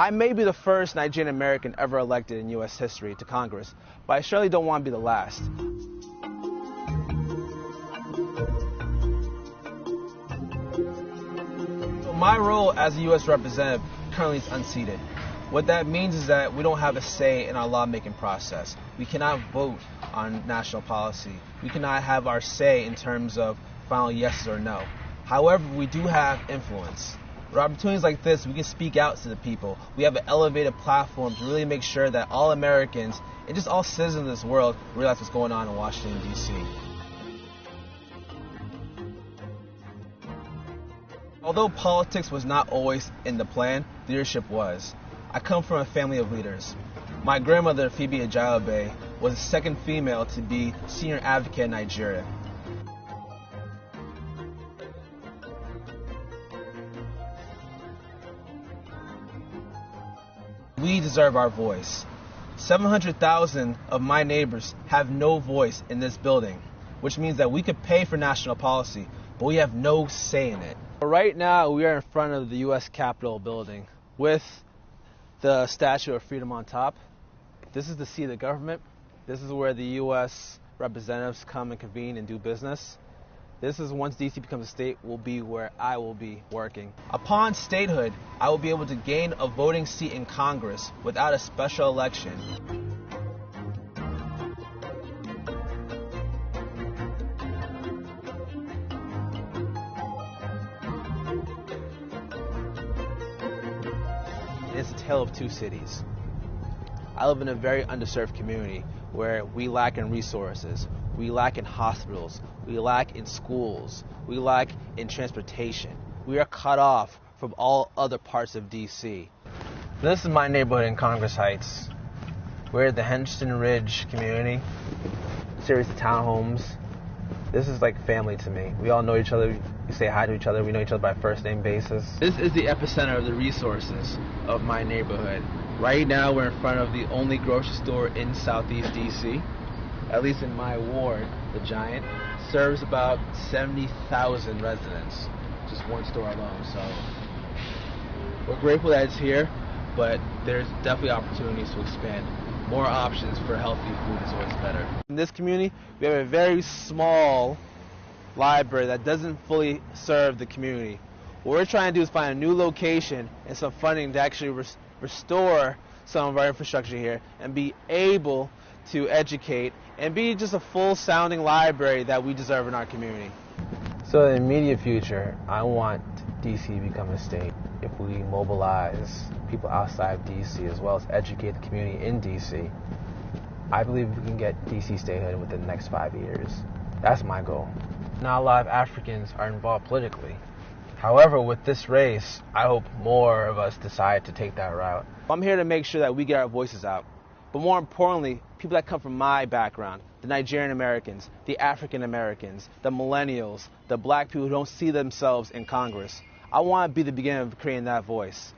I may be the first Nigerian American ever elected in U.S. history to Congress, but I surely don't want to be the last. So my role as a U.S. representative currently is unseated. What that means is that we don't have a say in our lawmaking process. We cannot vote on national policy. We cannot have our say in terms of final yeses or no. However, we do have influence. With opportunities like this, we can speak out to the people. We have an elevated platform to really make sure that all Americans and just all citizens of this world realize what's going on in Washington, D.C. Although politics was not always in the plan, leadership was. I come from a family of leaders. My grandmother, Phoebe Ajayobe, was the second female to be senior advocate in Nigeria. We deserve our voice. 700,000 of my neighbors have no voice in this building, which means that we could pay for national policy, but we have no say in it. Right now, we are in front of the U.S. Capitol building with the Statue of Freedom on top. This is the seat of the government. This is where the U.S. representatives come and convene and do business. This is, once D.C. becomes a state, will be where I will be working. Upon statehood, I will be able to gain a voting seat in Congress without a special election. It's a tale of two cities. I live in a very underserved community where we lack in resources, we lack in hospitals, we lack in schools, we lack in transportation. We are cut off from all other parts of D.C. This is my neighborhood in Congress Heights. We're at the Henston Ridge community, series of townhomes. This is like family to me. We all know each other, we say hi to each other, we know each other by first name basis. This is the epicenter of the resources of my neighborhood. Right now we're in front of the only grocery store in Southeast D.C., at least in my ward, the Giant. Serves about 70,000 residents, just one store alone. So we're grateful that it's here, but there's definitely opportunities to expand. More options for healthy food is always better. In this community, we have a very small library that doesn't fully serve the community. What we're trying to do is find a new location and some funding to actually restore some of our infrastructure here and be able to educate and be just a full-sounding library that we deserve in our community. So in the immediate future, I want D.C. to become a state. If we mobilize people outside of D.C. as well as educate the community in D.C., I believe we can get D.C. statehood within the next 5 years. That's my goal. Not a lot of Africans are involved politically. However, with this race, I hope more of us decide to take that route. I'm here to make sure that we get our voices out. But more importantly, people that come from my background, the Nigerian Americans, the African Americans, the millennials, the black people who don't see themselves in Congress. I want to be the beginning of creating that voice.